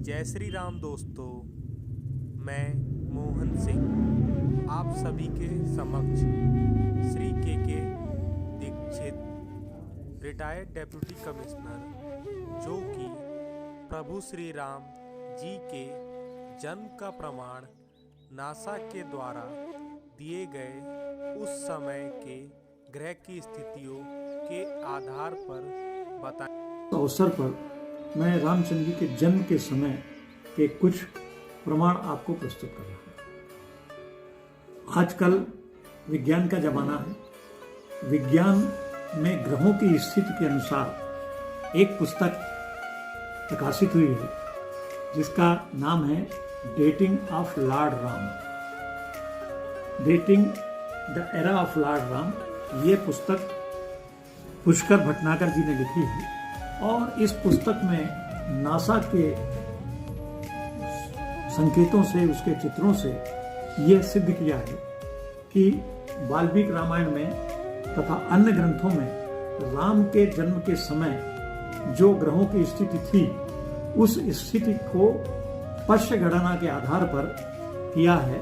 जय श्री राम दोस्तों। मैं मोहन सिंह आप सभी के समक्ष श्री के दीक्षित रिटायर्ड डेप्यूटी कमिश्नर जो कि प्रभु श्री राम जी के जन्म का प्रमाण नासा के द्वारा दिए गए उस समय के ग्रह की स्थितियों के आधार पर बताएं। अवसर पर मैं रामचंद्र जी के जन्म के समय के कुछ प्रमाण आपको प्रस्तुत कर रहा हूं। आजकल विज्ञान का जमाना है। विज्ञान में ग्रहों की स्थिति के अनुसार एक पुस्तक प्रकाशित हुई है जिसका नाम है dating of Lord Ram, dating the era of Lord Ram. ये पुस्तक पुष्कर भटनागर जी ने लिखी है और इस पुस्तक में नासा के संकेतों से, उसके चित्रों से यह सिद्ध किया है कि वाल्मीकि रामायण में तथा अन्य ग्रंथों में राम के जन्म के समय जो ग्रहों की स्थिति थी उस स्थिति को पश्य गणना के आधार पर किया है।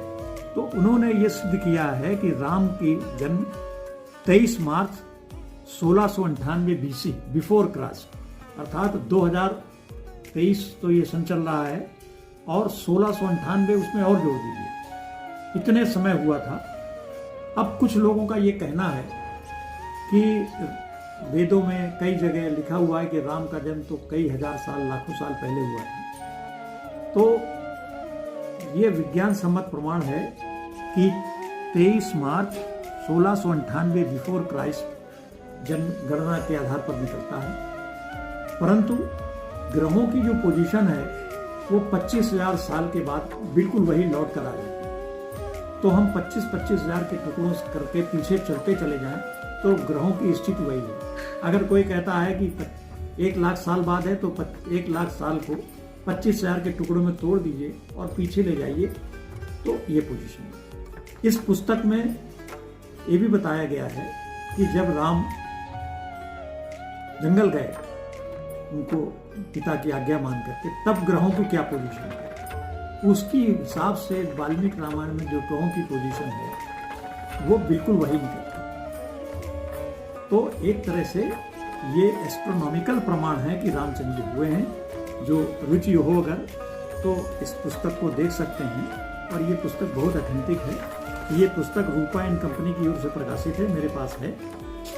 तो उन्होंने ये सिद्ध किया है कि राम की जन्म 23 मार्च 1698 BC बिफोर क्राइस्ट अर्थात 2023 तो ये सन चल रहा है और 1698 उसमें और जोड़ दीजिए, इतने समय हुआ था। अब कुछ लोगों का ये कहना है कि वेदों में कई जगह लिखा हुआ है कि राम का जन्म तो कई हजार साल, लाखों साल पहले हुआ था। तो ये विज्ञान सम्मत प्रमाण है कि 23 मार्च 1698 बिफोर क्राइस्ट जन्म गणना के आधार पर निकलता है। परंतु ग्रहों की जो पोजीशन है वो 25,000 साल के बाद बिल्कुल वही लौट कर आ जाती है। तो हम 25-25 हजार के टुकड़ों करके पीछे चलते चले जाएं तो ग्रहों की स्थिति वही है। अगर कोई कहता है कि 1 लाख साल बाद है तो 1 लाख साल को 25,000 के टुकड़ों में तोड़ दीजिए और पीछे ले जाइए तो ये पोजीशन है। इस पुस्तक में ये भी बताया गया है कि जब राम जंगल गए उनको पिता की आज्ञा मान करके, तब ग्रहों की क्या पोजीशन है उसकी हिसाब से वाल्मीकि रामायण में जो ग्रहों की पोजीशन है वो बिल्कुल वही निकलती है। तो एक तरह से ये एस्ट्रोनॉमिकल प्रमाण है कि रामचंद्र जी हुए हैं। जो रुचि हो अगर तो इस पुस्तक को देख सकते हैं और ये पुस्तक बहुत ऑथेंटिक है। ये पुस्तक रूपा एंड कंपनी की ओर से प्रकाशित है, मेरे पास है।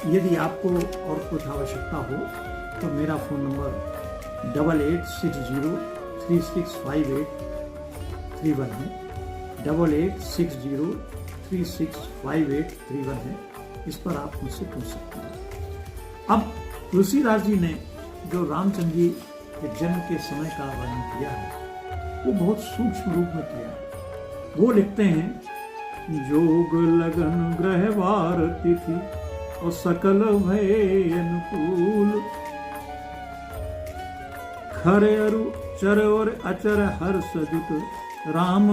यदि आपको और कुछ आवश्यकता हो तो मेरा फ़ोन नंबर 8860365831 है, 8860365831 है। इस पर आप मुझसे पूछ सकते हैं। अब तुलसीदास जी ने जो रामचंद्र जी के जन्म के समय का वर्णन किया है वो बहुत सूक्ष्म रूप में किया है। वो लिखते हैं जोग लगन ग्रहवार तिथि और सकल भय अनुकूल, खरे अरु चर और अचर हर्ष जुट, राम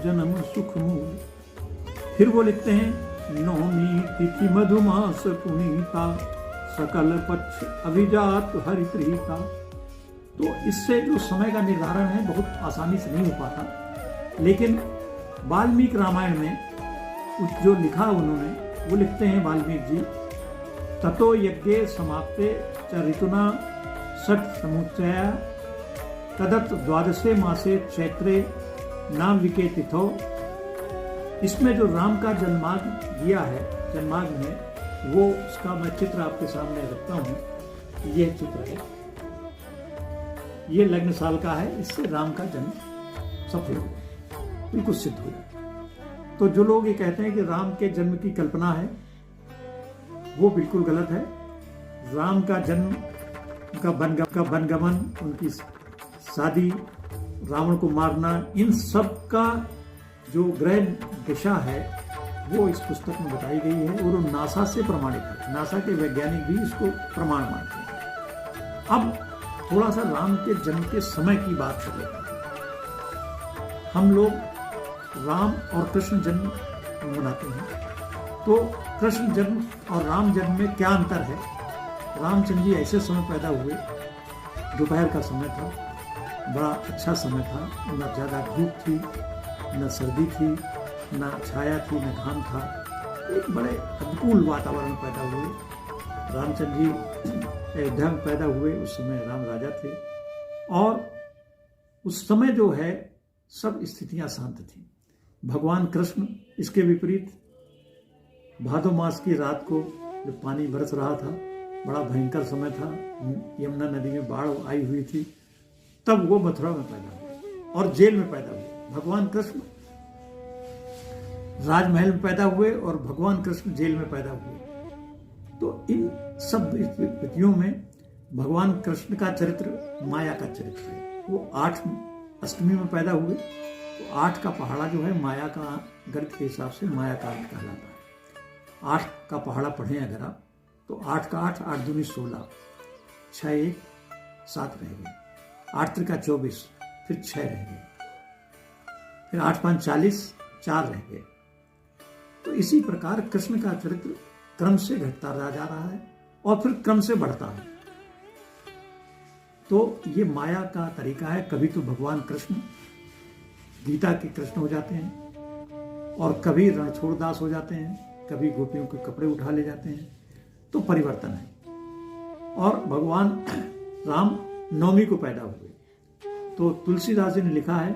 जन्म सुख मूल। फिर वो लिखते हैं नौमी तिथि मधुमास पुनीता, सकल पक्ष अभिजात हरिप्रीता। तो इससे जो समय का निर्धारण है बहुत आसानी से नहीं हो पाता, लेकिन वाल्मीकि रामायण में जो लिखा उन्होंने वो लिखते हैं वाल्मीकि जी, ततो यज्ञे समाप्ते च ऋतुना षट समुच्चया तदत् द्वादशे मासे चैत्रे नाविके तिथौ। इसमें जो राम का जन्मार्ग दिया है, जन्मार्ग में वो उसका मैं चित्र आपके सामने रखता हूँ। यह चित्र है, ये लग्न साल का है, इससे राम का जन्म सफल हुआ, बिल्कुल सिद्ध हुआ। तो जो लोग ये कहते हैं कि राम के जन्म की कल्पना है वो बिल्कुल गलत है। राम का जन्म, उनका वनगमन, उनकी शादी, रावण को मारना, इन सब का जो ग्रह दिशा है वो इस पुस्तक में बताई गई है और वो नासा से प्रमाणित है। नासा के वैज्ञानिक भी इसको प्रमाण मानते हैं। अब थोड़ा सा राम के जन्म के समय की बात कर लेते हैं। हम लोग राम और कृष्ण जन्म मनाते हैं, तो कृष्ण जन्म और राम जन्म में क्या अंतर है? रामचंद्र जी ऐसे समय पैदा हुए, दोपहर का समय था, बड़ा अच्छा समय था। न ज़्यादा धूप थी, न सर्दी थी, न छाया थी, न घाम था। एक बड़े अनुकूल वातावरण पैदा हुए। रामचंद्र जी अयोध्या में पैदा हुए, उस समय राम राजा थे और उस समय जो है सब स्थितियां शांत थी। भगवान कृष्ण इसके विपरीत भादो मास की रात को जब पानी बरस रहा था, बड़ा भयंकर समय था, यमुना नदी में बाढ़ आई हुई थी, तब वो मथुरा में पैदा हुए और जेल में पैदा हुए। भगवान कृष्ण राजमहल में पैदा हुए और भगवान कृष्ण जेल में पैदा हुए। तो इन सब स्थितियों में भगवान कृष्ण का चरित्र माया का चरित्र है। वो 8 अष्टमी में पैदा हुए, तो 8 का पहाड़ा जो है माया का गणित के हिसाब से माया का अर्थ कहलाता है। 8 का पहाड़ा पढ़ें अगर आप, तो 8 का 8, 8 दूनी 16, 6 1 7 रह गए, 8 त्रिका 24, फिर 6 रह गए, फिर 8 5 40, 4 रह गए। तो इसी प्रकार कृष्ण का चरित्र क्रम से घटता जा रहा है और फिर क्रम से बढ़ता है। तो ये माया का तरीका है। कभी तो भगवान कृष्ण गीता के कृष्ण हो जाते हैं और कभी रणछोड़दास हो जाते हैं, कभी गोपियों के कपड़े उठा ले जाते हैं, तो परिवर्तन है। और भगवान राम नवमी को पैदा हुए। तो तुलसीदास जी ने लिखा है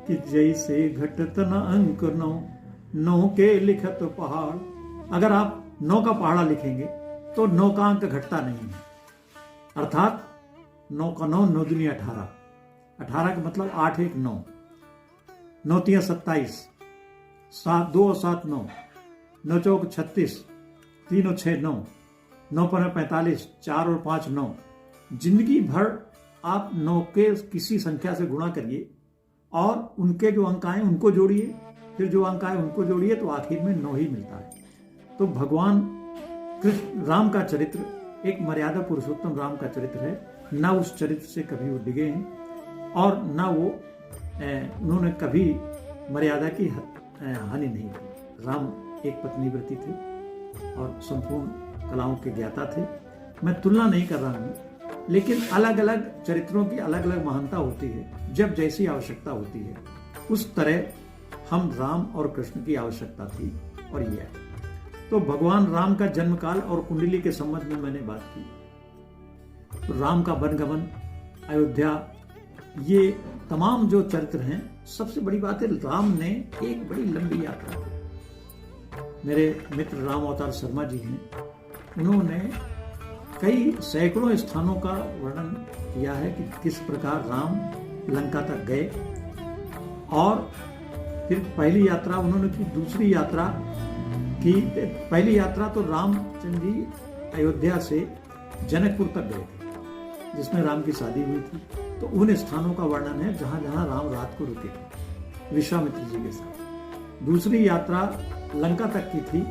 कि जैसे घटत न अंक नौ के लिखत पहाड़। अगर आप 9 का पहाड़ा लिखेंगे तो 9 का अंक घटता नहीं है, अर्थात 9 का 9, 9 दूनी 18, 18 का मतलब 8 1 9, 9 3 27, 7 2 7 9, 9 4 36, 3 और 6 9, 9 5 45, 4 और 5 9। जिंदगी भर आप 9 के किसी संख्या से गुणा करिए और उनके जो अंक आए उनको जोड़िए, फिर जो अंक आए उनको जोड़िए, तो आखिर में 9 ही मिलता है। तो भगवान कृष्ण राम का चरित्र एक मर्यादा पुरुषोत्तम राम का चरित्र है। ना उस चरित्र से कभी वो डिगे हैं और ना वो उन्होंने कभी मर्यादा की हानि नहीं की। राम एक पत्नी व्रती थे और संपूर्ण कलाओं के ज्ञाता थे। मैं तुलना नहीं कर रहा हूँ, लेकिन अलग अलग चरित्रों की अलग अलग महानता होती है। जब जैसी आवश्यकता होती है उस तरह हम राम और कृष्ण की आवश्यकता थी और यह है। तो भगवान राम का जन्म काल और कुंडली के संबंध में मैंने बात की। तो राम का वनगमन, अयोध्या, ये तमाम जो चरित्र हैं, सबसे बड़ी बात है राम ने एक बड़ी लंबी यात्रा की। मेरे मित्र राम अवतार शर्मा जी हैं, उन्होंने कई सैकड़ों स्थानों का वर्णन किया है कि किस प्रकार राम लंका तक गए और फिर पहली यात्रा उन्होंने की, दूसरी यात्रा की। पहली यात्रा तो रामचंद्र जी अयोध्या से जनकपुर तक गए थे, जिसमें राम की शादी हुई थी। तो उन स्थानों का वर्णन है जहां जहां राम रात को रुके थे विश्वामित्र जी के साथ। दूसरी यात्रा लंका तक की थी,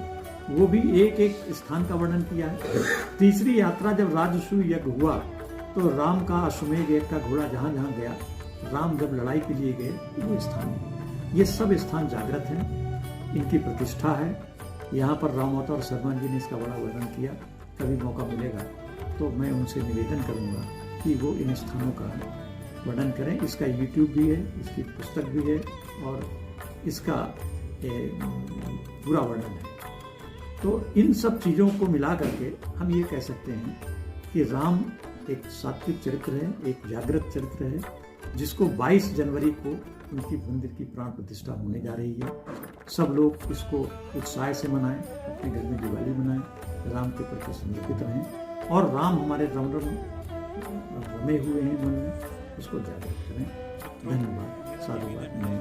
वो भी एक एक स्थान का वर्णन किया है। तीसरी यात्रा जब राजसूय यज्ञ हुआ तो राम का अश्वमेध यज्ञ का घोड़ा जहां जहां गया, राम जब लड़ाई के लिए गए वो स्थान, ये सब स्थान जागृत हैं, इनकी प्रतिष्ठा है। यहाँ पर राम अवतार शर्मा जी ने इसका बड़ा वर्णन किया। कभी मौका मिलेगा तो मैं उनसे निवेदन करूँगा कि वो इन स्थानों का वर्णन करें। इसका यूट्यूब भी है, इसकी पुस्तक भी है और इसका पूरा वर्णन है। तो इन सब चीज़ों को मिला करके हम ये कह सकते हैं कि राम एक सात्विक चरित्र है, एक जागृत चरित्र है, जिसको 22 जनवरी को उनकी मंदिर की प्राण प्रतिष्ठा होने जा रही है। सब लोग इसको उत्साह से मनाएं, अपने घर में दिवाली मनाएं, राम के प्रति समर्पित रहें और राम हमारे रम रमे हुए हैं मन में, उसको जागृत करें। धन्यवाद, साधुवाद, मैं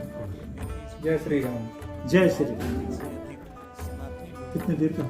जय श्री राम। जय श्री राम। कितने देर का?